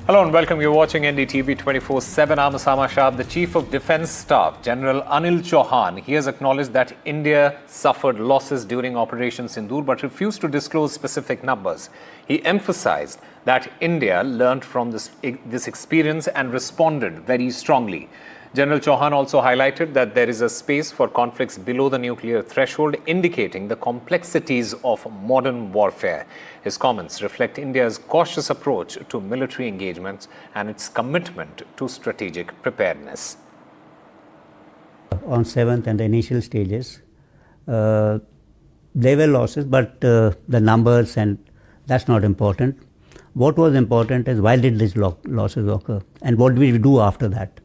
Hello and welcome. You're watching NDTV 24/7. I'm Osama Shah. The Chief of Defence Staff, General Anil Chauhan, he has acknowledged that India suffered losses during Operation Sindoor but refused to disclose specific numbers. He emphasized that India learned from this experience and responded very strongly. General Chauhan also highlighted that there is a space for conflicts below the nuclear threshold, indicating the complexities of modern warfare. His comments reflect India's cautious approach to military engagements and its commitment to strategic preparedness. On 7th and the initial stages, there were losses, but the numbers, and that's not important. What was important is why did these losses occur and what did we do after that.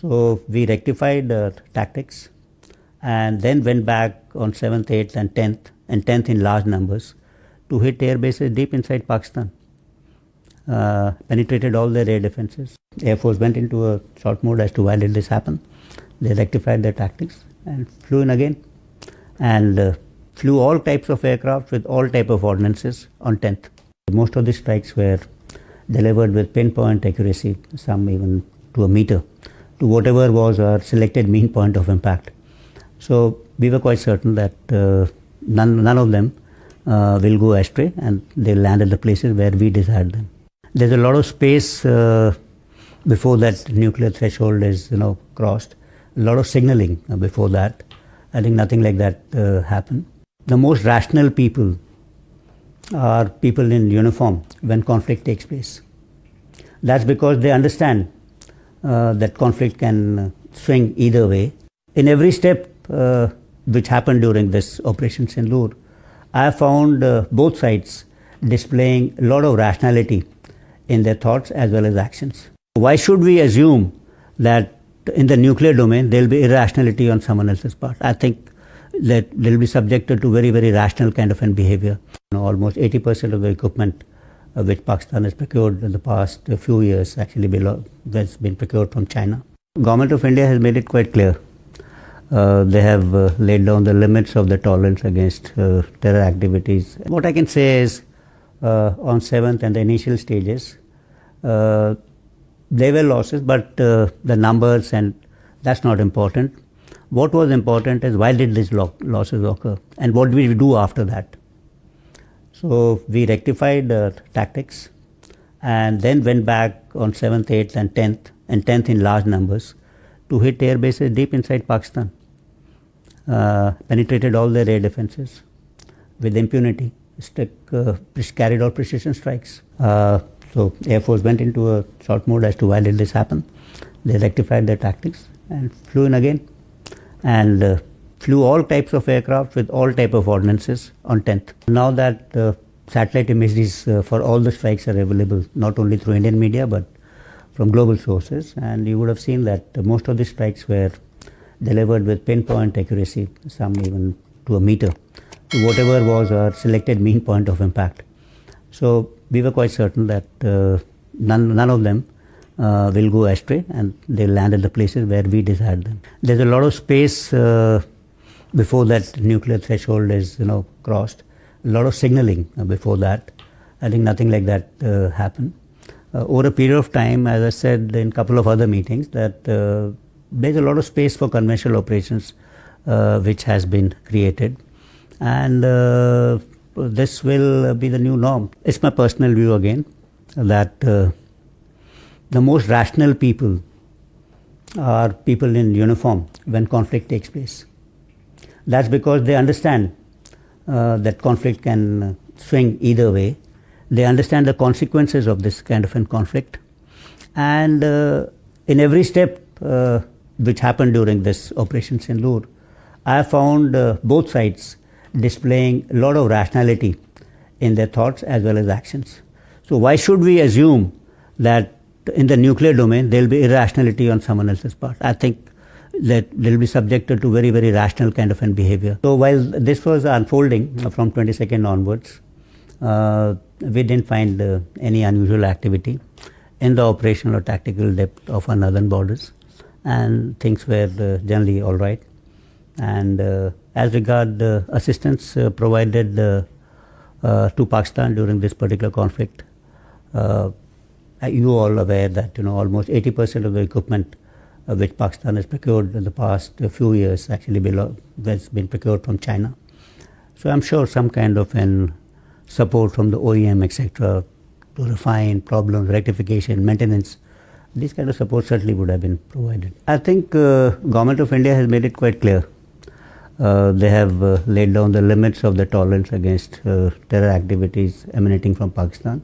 So we rectified tactics and then went back on 7th, 8th and 10th in large numbers to hit air bases deep inside Pakistan. Penetrated all their air defenses. Air Force went into a short mode as to why did this happen. They rectified their tactics and flew in again and flew all types of aircraft with all type of ordnances on 10th. Most of the strikes were delivered with pinpoint accuracy, some even to a meter, to whatever was our selected mean point of impact. So we were quite certain that none of them will go astray and they'll land at the places where we desired them. There's a lot of space before that nuclear threshold is crossed. A lot of signaling before that. I think nothing like that happened. The most rational people are people in uniform when conflict takes place. That's because they understand that conflict can swing either way. In every step which happened during this Operation Sindoor, I found both sides displaying a lot of rationality in their thoughts as well as actions. Why should we assume that in the nuclear domain there will be irrationality on someone else's part? I think that they will be subjected to very, very rational kind of an behavior. Almost 80% of the equipment which Pakistan has procured in the past few years actually has been procured from China. Government of India has made it quite clear. They have laid down the limits of the tolerance against terror activities. What I can say is on 7th and the initial stages, there were losses, but the numbers, and that's not important. What was important is why did these losses occur and what did we do after that. So we rectified tactics and then went back on 7th, 8th and 10th in large numbers to hit air bases deep inside Pakistan. Penetrated all their air defenses with impunity, carried out precision strikes. So Air Force went into a short mode as to why did this happen. They rectified their tactics and flew in again and flew all types of aircraft with all type of ordnances on 10th. Now that satellite images for all the strikes are available, not only through Indian media but from global sources, and you would have seen that most of the strikes were delivered with pinpoint accuracy, some even to a meter, to whatever was our selected mean point of impact. So we were quite certain that none of them will go astray and they'll land at the places where we desired them. There's a lot of space before that nuclear threshold is crossed. A lot of signaling before that. I think nothing like that happened. Over a period of time, as I said in a couple of other meetings, that there's a lot of space for conventional operations which has been created, and this will be the new norm. It's my personal view again that the most rational people are people in uniform when conflict takes place. That's because they understand that conflict can swing either way. They understand the consequences of this kind of a conflict, and in every step which happened during this Operation Sindoor, I found both sides displaying a lot of rationality in their thoughts as well as actions. So why should we assume that in the nuclear domain there will be irrationality on someone else's part? I think that they'll be subjected to very, very rational kind of an behavior. So while this was unfolding from 22nd onwards, we didn't find any unusual activity in the operational or tactical depth of our northern borders, and things were generally all right. And as regard assistance provided to Pakistan during this particular conflict, you all aware that almost 80% of the equipment which Pakistan has procured in the past few years actually has been procured from China. So I'm sure some kind of support from the OEM, etc., to refine problems, rectification, maintenance, these kind of support certainly would have been provided. I think Government of India has made it quite clear. They have laid down the limits of the tolerance against terror activities emanating from Pakistan.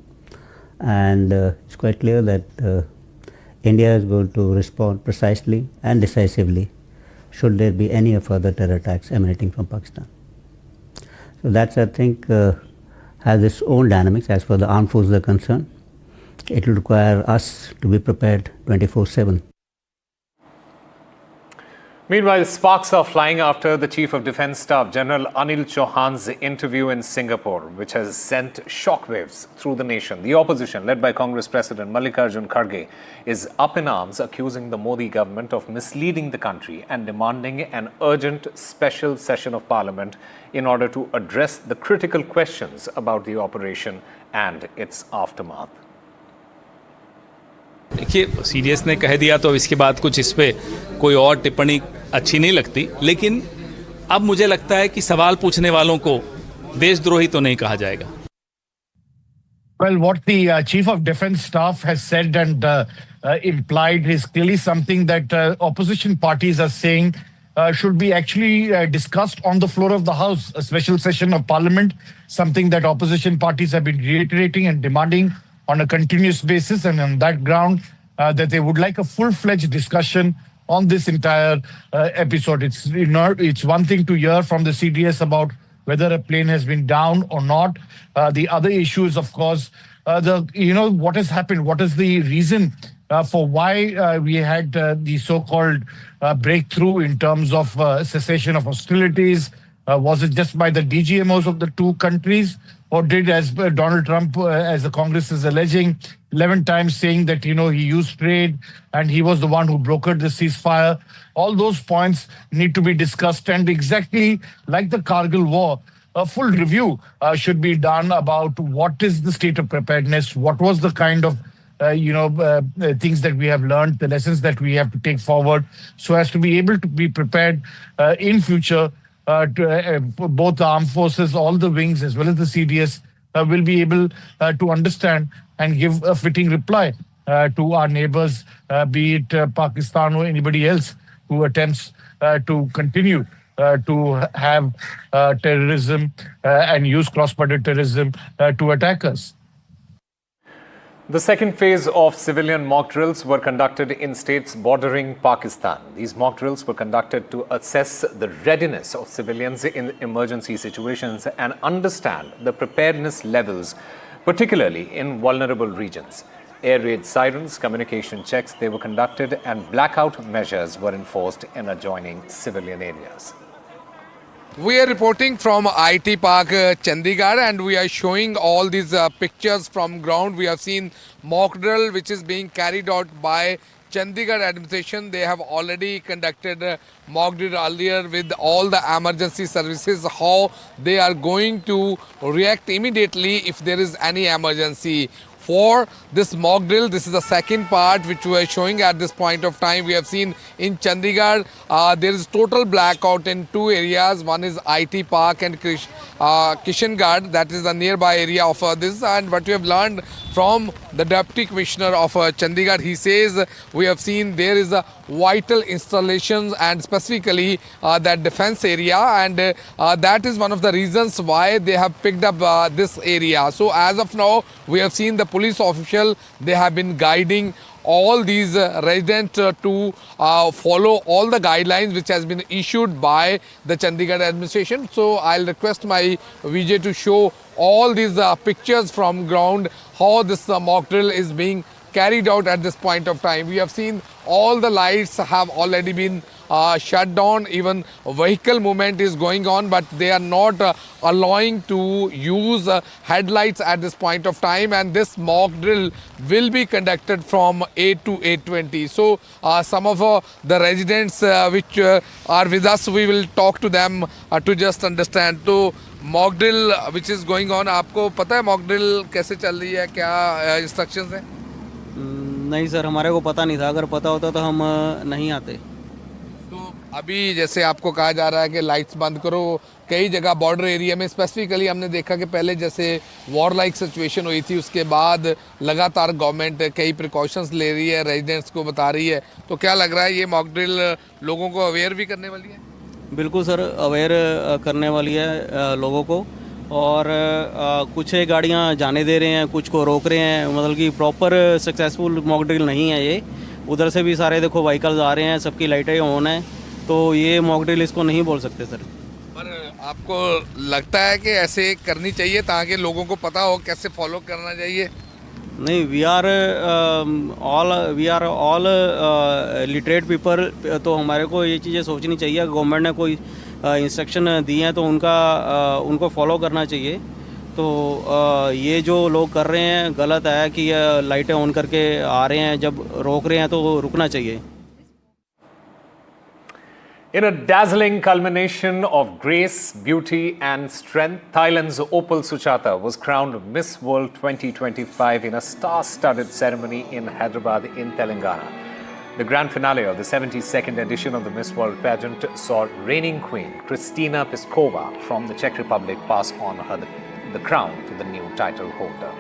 And it's quite clear that India is going to respond precisely and decisively should there be any further terror attacks emanating from Pakistan. So that's, I think, has its own dynamics as far as the armed forces are concerned. It will require us to be prepared 24/7. Meanwhile, sparks are flying after the Chief of Defence Staff, General Anil Chauhan's interview in Singapore, which has sent shockwaves through the nation. The opposition, led by Congress President Mallikarjun Kharge, is up in arms, accusing the Modi government of misleading the country and demanding an urgent special session of Parliament in order to address the critical questions about the operation and its aftermath. देखिए, CDS ने कह दिया तो इसके बाद कुछ इस पे कोई और टिप्पणी अच्छी नहीं लगती, लेकिन अब मुझे लगता है कि सवाल पूछने वालों को देशद्रोही तो नहीं कहा जाएगा. Well, what the Chief of Defence Staff has said and implied is clearly something that opposition parties are saying should be actually discussed on the floor of the House, a special session of Parliament, something that opposition parties have been reiterating and demanding on a continuous basis, and on that ground that they would like a full-fledged discussion on this entire episode. It's one thing to hear from the CDS about whether a plane has been down or not. The other issue is, of course, what has happened. What is the reason for why we had the so-called breakthrough in terms of cessation of hostilities? Was it just by the DGMOs of the two countries? Or did, as Donald Trump, as the Congress is alleging, 11 times saying that, he used trade and he was the one who brokered the ceasefire? All those points need to be discussed. And exactly like the Kargil war, a full review should be done about what is the state of preparedness, what was the kind of things that we have learned, the lessons that we have to take forward so as to be able to be prepared in future. Both the armed forces, all the wings, as well as the CDS, will be able to understand and give a fitting reply to our neighbors, be it Pakistan or anybody else who attempts to continue to have terrorism and use cross-border terrorism to attack us. The second phase of civilian mock drills were conducted in states bordering Pakistan. These mock drills were conducted to assess the readiness of civilians in emergency situations and understand the preparedness levels, particularly in vulnerable regions. Air raid sirens, communication checks, they were conducted, and blackout measures were enforced in adjoining civilian areas. We are reporting from IT Park Chandigarh, and we are showing all these pictures from ground. We have seen mock drill which is being carried out by Chandigarh administration. They have already conducted mock drill earlier with all the emergency services, how they are going to react immediately if there is any emergency. For this mock drill, this is the second part which we are showing at this point of time. We have seen in Chandigarh, there is total blackout in two areas. One is IT Park and Kishangarh, that is the nearby area of this. And what we have learned from the Deputy Commissioner of Chandigarh, he says we have seen there is a vital installations and specifically that defense area, and that is one of the reasons why they have picked up this area. So as of now, we have seen the police official, they have been guiding all these residents to follow all the guidelines which has been issued by the Chandigarh administration. So I'll request my VJ to show all these pictures from ground, how this mock drill is being carried out at this point of time. We have seen all the lights have already been shut down. Even vehicle movement is going on, but they are not allowing to use headlights at this point of time. And this mock drill will be conducted from 8 to 8:20. So some of the residents which are with us, we will talk to them to just understand. So mock drill which is going on, आपको पता है mock drill कैसे चल रही है, क्या instructions हैं? नहीं सर, हमारे को पता नहीं था, अगर पता होता तो हम नहीं आते। तो अभी जैसे आपको कहा जा रहा है कि लाइट्स बंद करो, कई जगह बॉर्डर एरिया में स्पेसिफिकली हमने देखा कि पहले जैसे वॉर लाइक सिचुएशन हुई थी, उसके बाद लगातार गवर्नमेंट कई प्रिकॉशंस ले रही है, रेजिडेंट्स को बता रही है, तो क्या लग रहा है ये मॉक ड्रिल लोगों को अवेयर भी करने वाली है? बिल्कुल सर, अवेयर करने वाली है लोगों को, और कुछ गाड़ियां जाने दे रहे हैं, कुछ को रोक रहे हैं, मतलब कि प्रॉपर सक्सेसफुल मॉक ड्रिल नहीं है ये। उधर से भी सारे देखो व्हीकल्स आ रहे हैं, सबकी लाइटें ऑन है, तो ये मॉक ड्रिल इसको नहीं बोल सकते सर। पर आपको लगता है कि ऐसे करनी चाहिए ताकि लोगों को पता हो कैसे फॉलो करना चाहिए? नहीं, we are all literate people, तो हमारे को ये चीज़ें सोचनी चाहिए। गवर्नमेंट ने कोई इंस्ट्रक्शन दिए हैं तो उनको फॉलो करना चाहिए। तो ये जो लोग कर रहे हैं गलत है कि लाइटें ऑन करके आ रहे हैं, जब रोक रहे हैं तो रुकना चाहिए। In a dazzling culmination of grace, beauty and strength, Thailand's Opal Suchata was crowned Miss World 2025 in a star-studded ceremony in Hyderabad in Telangana. The grand finale of the 72nd edition of the Miss World pageant saw reigning queen Kristina Piskova from the Czech Republic pass on the crown to the new title holder.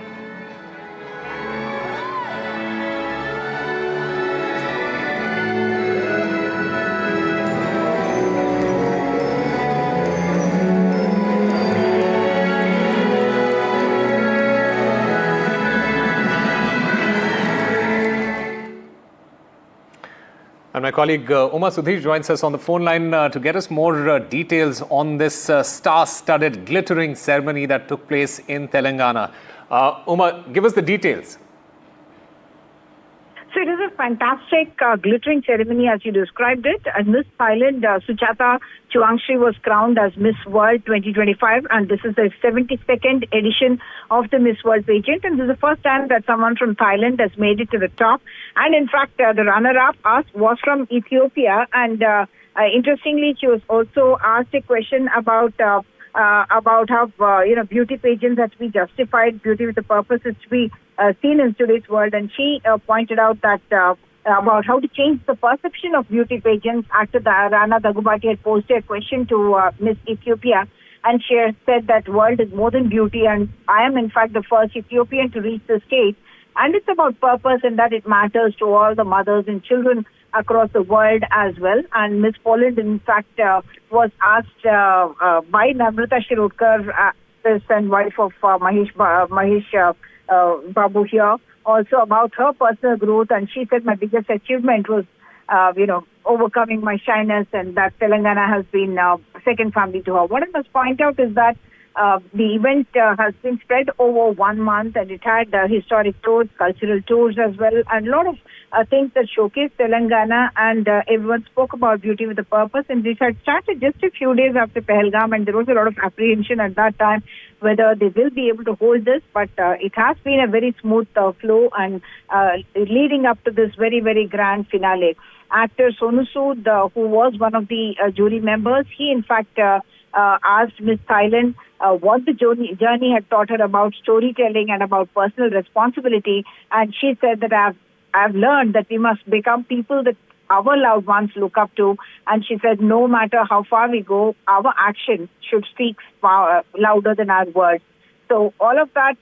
And my colleague Uma Sudhir joins us on the phone line to get us more details on this star-studded, glittering ceremony that took place in Telangana. Uma, give us the details. So it is a fantastic, glittering ceremony as you described it. And Miss Thailand, Suchata Chuangshi, was crowned as Miss World 2025. And this is the 72nd edition of the Miss World pageant. And this is the first time that someone from Thailand has made it to the top. And in fact, the runner-up was from Ethiopia. And interestingly, she was also asked a question about how beauty pageants have to be justified, beauty with a purpose is to be seen in today's world, and she pointed out that about how to change the perception of beauty pageants after the Rana Dagubati had posted a question to Miss Ethiopia, and she had said that world is more than beauty, and I am in fact the first Ethiopian to reach the stage, and it's about purpose and that it matters to all the mothers and children across the world as well. And Miss Poland, in fact, was asked by Namrata Shirodkar, actress and wife of Mahesh Babu here, also about her personal growth. And she said, my biggest achievement was, overcoming my shyness, and that Telangana has been second family to her. What I must point out is that the event has been spread over 1 month, and it had historic tours, cultural tours as well, and a lot of things that showcase Telangana, and everyone spoke about beauty with a purpose. And this had started just a few days after Pahalgam, and there was a lot of apprehension at that time whether they will be able to hold this, but it has been a very smooth flow, and leading up to this very, very grand finale. Actor Sonu Sood, who was one of the jury members, he in fact asked Miss Thailand what the journey had taught her about storytelling and about personal responsibility, and she said that I've learned that we must become people that our loved ones look up to. And she said, no matter how far we go, our action should speak louder than our words. So all of that,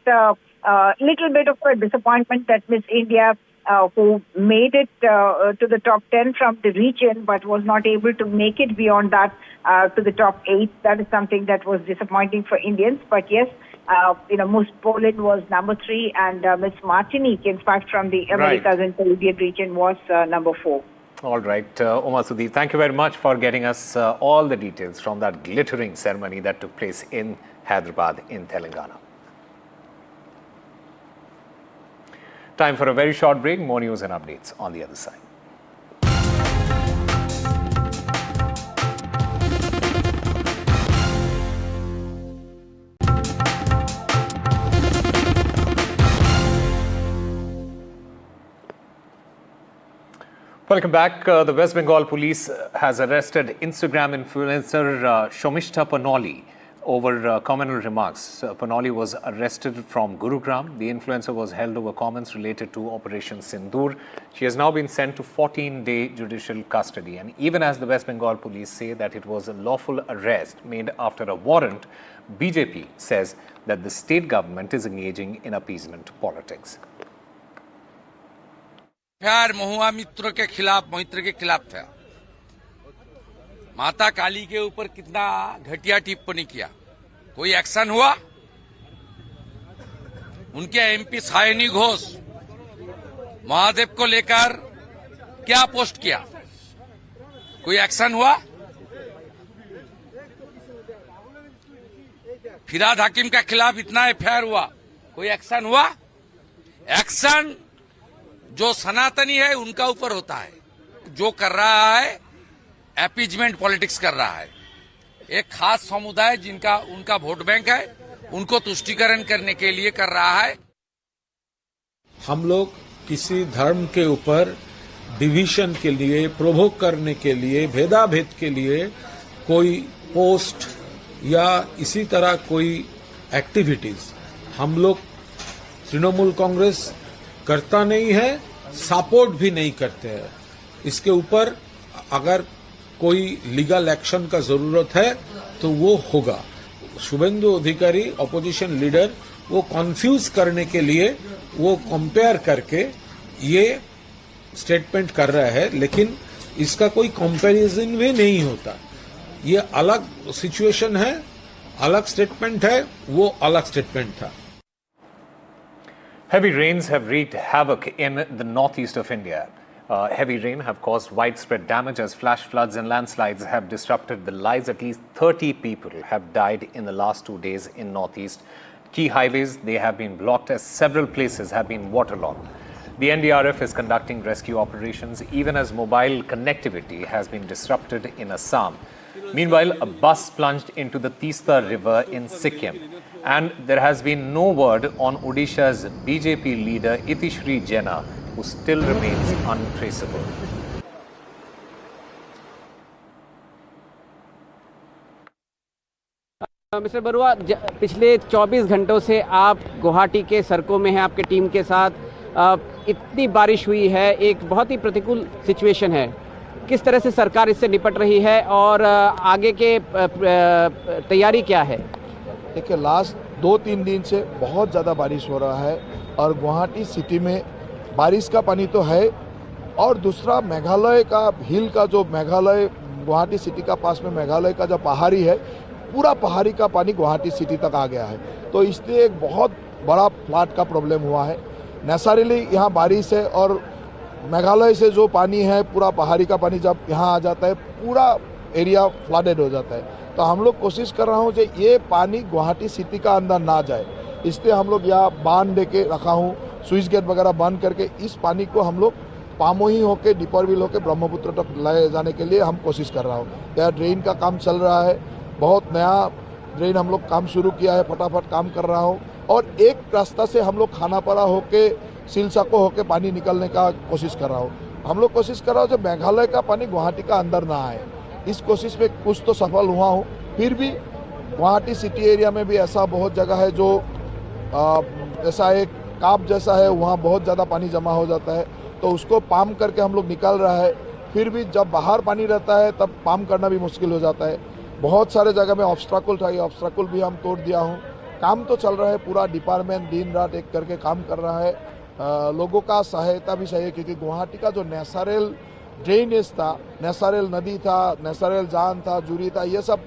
little bit of a disappointment that Miss India, who made it to the top 10 from the region, but was not able to make it beyond that to the top 8. That is something that was disappointing for Indians. But yes, Miss Poland was number 3, and Miss Martinique, in fact, from the Americas and Caribbean region, was number 4. All right, Uma Sudhir, thank you very much for getting us all the details from that glittering ceremony that took place in Hyderabad in Telangana. Time for a very short break. More news and updates on the other side. Welcome back. The West Bengal police has arrested Instagram influencer Shomishta Panoli over communal remarks. Panoli was arrested from Gurugram. The influencer was held over comments related to Operation Sindoor. She has now been sent to 14-day judicial custody. And even as the West Bengal police say that it was a lawful arrest made after a warrant, BJP says that the state government is engaging in appeasement politics. प्यार महुआ मित्र के खिलाफ मैत्र के खिलाफ था। माता काली के ऊपर कितना घटिया टिप्पणी किया, कोई एक्शन हुआ? उनके एमपी सायनी घोष महादेव को लेकर क्या पोस्ट किया, कोई एक्शन हुआ? फिराद हकीम के खिलाफ इतना एफआईआर हुआ, कोई एक्शन हुआ? एक्शन जो सनातनी है उनका ऊपर होता है, जो कर रहा है अपीजमेंट पॉलिटिक्स कर रहा है। एक खास समुदाय जिनका उनका वोट बैंक है, उनको तुष्टीकरण करने के लिए कर रहा है। हम लोग किसी धर्म के ऊपर डिवीजन के लिए, प्रोवोक करने के लिए, भेदाभेद के लिए कोई पोस्ट या इसी तरह कोई एक्टिविटीज हम लोग तृणमूल कांग्रेस करता नहीं है, सपोर्ट भी नहीं करते हैं। इसके ऊपर अगर कोई लीगल एक्शन का जरूरत है तो वो होगा। शुभेंदु अधिकारी ऑपोजिशन लीडर वो कंफ्यूज करने के लिए वो कंपेयर करके ये स्टेटमेंट कर रहा है, लेकिन इसका कोई कंपैरिजन भी नहीं होता। ये अलग सिचुएशन है, अलग स्टेटमेंट है, वो अलग स्टेटमेंट था। Heavy rains have wreaked havoc in the northeast of India. Heavy rain have caused widespread damage as flash floods and landslides have disrupted the lives. At least 30 people have died in the last 2 days in northeast. Key highways, they have been blocked as several places have been waterlogged. The NDRF is conducting rescue operations even as mobile connectivity has been disrupted in Assam. Meanwhile, a bus plunged into the Tista River in Sikkim. And there has been no word on Odisha's BJP leader Itishri Jena, who still remains untraceable. Mister Barua, पिछले 24 घंटों से आप गुवाहाटी के सड़कों में हैं आपके team के साथ। इतनी बारिश हुई है, एक बहुत ही प्रतिकूल सिचुएशन है। किस तरह से सरकार इससे निपट रही है और आगे के तैयारी क्या है? देखिए, लास्ट 2-3 दिन से बहुत ज़्यादा बारिश हो रहा है और गुवाहाटी सिटी में बारिश का पानी तो है, और दूसरा मेघालय का हिल का जो मेघालय गुवाहाटी सिटी का पास में मेघालय का जो पहाड़ी है, पूरा पहाड़ी का पानी गुवाहाटी सिटी तक आ गया है। तो इसलिए एक बहुत बड़ा फ्लड का प्रॉब्लम हुआ है। नेचुरली यहाँ बारिश है और मेघालय से जो पानी है, पूरा पहाड़ी का पानी जब यहाँ आ जाता है, पूरा एरिया फ्लडेड हो जाता है। तो हम लोग कोशिश कर रहा हूँ कि ये पानी गुवाहाटी सिटी का अंदर ना जाए, इसलिए हम लोग यहाँ बांध दे के रखा हूँ, स्विच गेट वगैरह बंद करके इस पानी को हम लोग पामोही होके, दीपरविल होके ब्रह्मपुत्र तक लाए जाने के लिए हम कोशिश कर रहा हूँ। यहाँ ड्रेन का काम चल रहा है, बहुत नया ड्रेन हम लोग काम शुरू किया है, फटाफट काम कर रहा हूँ। और एक रास्ता से हम लोग खानापारा होके सिलसाको होके पानी निकलने का कोशिश कर रहा हूँ। हम लोग कोशिश कर रहा हूँ जो मेघालय का पानी गुवाहाटी का अंदर ना आए। इस कोशिश में कुछ तो सफल हुआ हूँ। फिर भी गुवाहाटी सिटी एरिया में भी ऐसा बहुत जगह है जो ऐसा एक काप जैसा है, वहाँ बहुत ज़्यादा पानी जमा हो जाता है, तो उसको पाम करके हम लोग निकाल रहा है। फिर भी जब बाहर पानी रहता है तब पाम करना भी मुश्किल हो जाता है। बहुत सारे जगह में ऑब्स्ट्रकल था, ये ऑब्स्ट्रकल भी हम तोड़ दिया हूँ। काम तो चल रहा है, पूरा डिपार्टमेंट दिन रात एक करके काम कर रहा है। लोगों का सहायता भी चाहिए, क्योंकि गुवाहाटी का जो नेचुरल ड्रेनेज था, नेचुरल नदी था, नेचुरल जान था, जूरी था, ये सब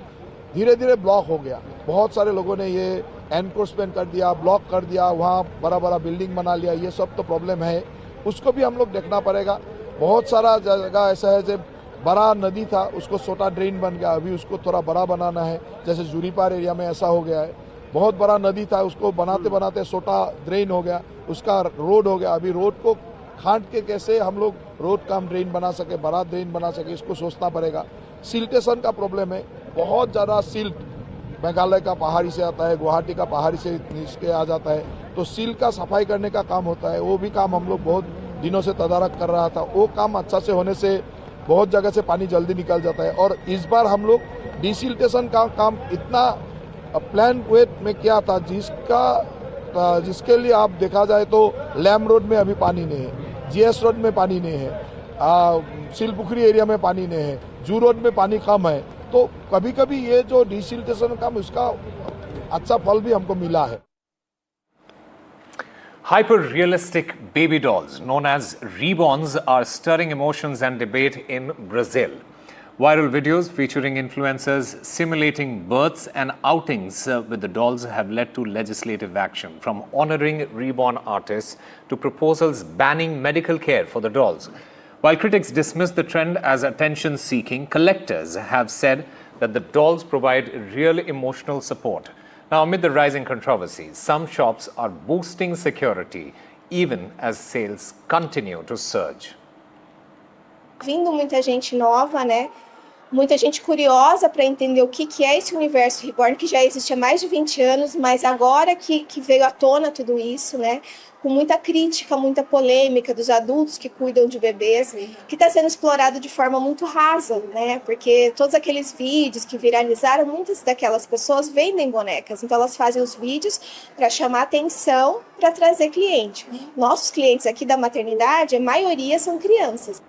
धीरे धीरे ब्लॉक हो गया। बहुत सारे लोगों ने ये एनक्रोचमेंट कर दिया, ब्लॉक कर दिया, वहाँ बड़ा बड़ा बिल्डिंग बना लिया। ये सब तो प्रॉब्लम है, उसको भी हम लोग देखना पड़ेगा। बहुत सारा जगह ऐसा है जो बड़ा नदी था, उसको छोटा ड्रेन बन गया, अभी उसको थोड़ा बड़ा बनाना है। जैसे जूरीपार एरिया में ऐसा हो गया है, बहुत बड़ा नदी था, उसको बनाते बनाते छोटा ड्रेन हो गया, उसका रोड हो गया। अभी रोड को खांड के कैसे हम लोग रोड का ड्रेन बना सके, बड़ा ड्रेन बना सके, इसको सोचना पड़ेगा। सिल्टेशन का प्रॉब्लम है, बहुत ज़्यादा सिल्ट मेघालय का पहाड़ी से आता है, गुवाहाटी का पहाड़ी से नीचे आ जाता है, तो सिल्ट का सफाई करने का काम होता है। वो भी काम हम लोग बहुत दिनों से तदारक कर रहा था। वो काम अच्छा से होने से बहुत जगह से पानी जल्दी निकल जाता है। और इस बार हम लोग डिसिल्टेशन का काम इतना प्लान वेट में क्या था जिसके लिए आप देखा जाए तो लैम रोड में अभी पानी नहीं है, जीएस रोड में पानी नहीं है, सिलपुखरी एरिया में पानी नहीं है, जू रोड में पानी कम है। तो कभी कभी ये जो डिसिल्टेशन का उसका अच्छा फल भी हमको मिला है। Hyper-realistic baby dolls known as reborns are stirring emotions and debate in Brazil. Viral videos featuring influencers simulating births and outings with the dolls have led to legislative action, from honoring reborn artists to proposals banning medical care for the dolls. While critics dismiss the trend as attention-seeking, collectors have said that the dolls provide real emotional support. Now, amid the rising controversies, some shops are boosting security even as sales continue to surge. Vindo muita gente nova, né? Muita gente curiosa para entender o que é esse universo reborn, que já existe há mais de 20 anos, mas agora que veio à tona tudo isso, né? Com muita crítica, muita polêmica dos adultos que cuidam de bebês, que está sendo explorado de forma muito rasa, né? Porque todos aqueles vídeos que viralizaram, muitas daquelas pessoas vendem bonecas, então elas fazem os vídeos para chamar atenção, para trazer cliente. Nossos clientes aqui da maternidade, a maioria são crianças.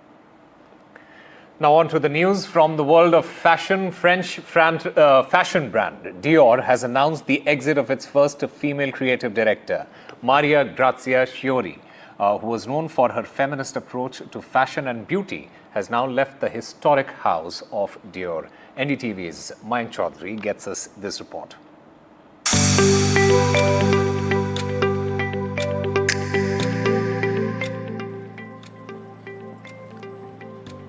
Now on to the news from the world of fashion. French fashion brand Dior has announced the exit of its first female creative director, Maria Grazia Chiuri, who was known for her feminist approach to fashion and beauty, has now left the historic house of Dior. NDTV's Mayank Chaudhary gets us this report.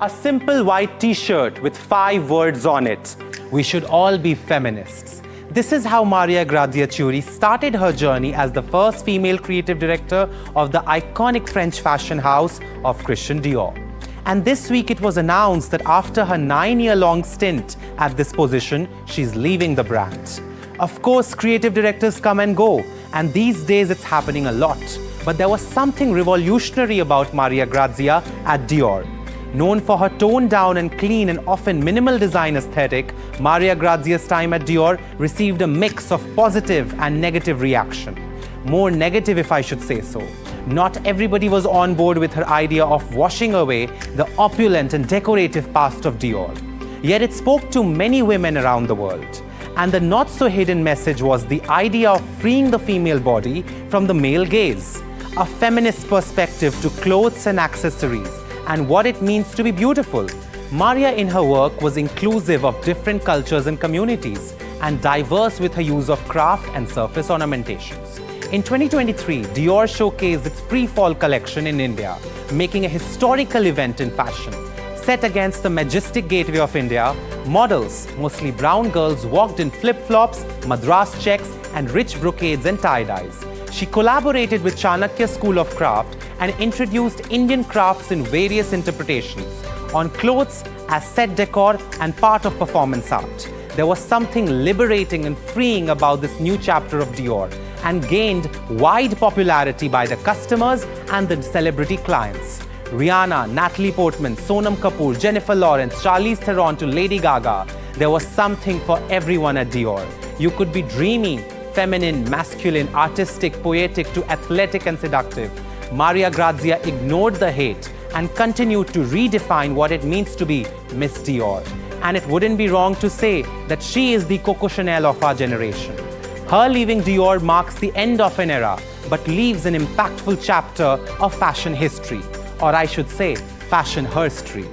A simple white t-shirt with 5 words on it. We should all be feminists. This is how Maria Grazia Chiuri started her journey as the first female creative director of the iconic French fashion house of Christian Dior. And this week it was announced that after her 9-year-long stint at this position, she's leaving the brand. Of course, creative directors come and go, and these days it's happening a lot. But there was something revolutionary about Maria Grazia at Dior. Known for her toned-down and clean and often minimal design aesthetic, Maria Grazia's time at Dior received a mix of positive and negative reaction. More negative, if I should say so. Not everybody was on board with her idea of washing away the opulent and decorative past of Dior. Yet it spoke to many women around the world. And the not-so-hidden message was the idea of freeing the female body from the male gaze. A feminist perspective to clothes and accessories, and what it means to be beautiful. Maria in her work was inclusive of different cultures and communities, and diverse with her use of craft and surface ornamentations. In 2023, Dior showcased its pre-fall collection in India, making a historical event in fashion. Set against the majestic gateway of India, models, mostly brown girls, walked in flip-flops, madras checks, and rich brocades and tie-dyes. She collaborated with Chanakya School of Craft and introduced Indian crafts in various interpretations, on clothes, as set decor and part of performance art. There was something liberating and freeing about this new chapter of Dior, and gained wide popularity by the customers and the celebrity clients. Rihanna, Natalie Portman, Sonam Kapoor, Jennifer Lawrence, Charlize Theron to Lady Gaga. There was something for everyone at Dior. You could be dreamy, feminine, masculine, artistic, poetic to athletic and seductive. Maria Grazia ignored the hate and continued to redefine what it means to be Miss Dior. And it wouldn't be wrong to say that she is the Coco Chanel of our generation. Her leaving Dior marks the end of an era, but leaves an impactful chapter of fashion history, or I should say, fashion herstory.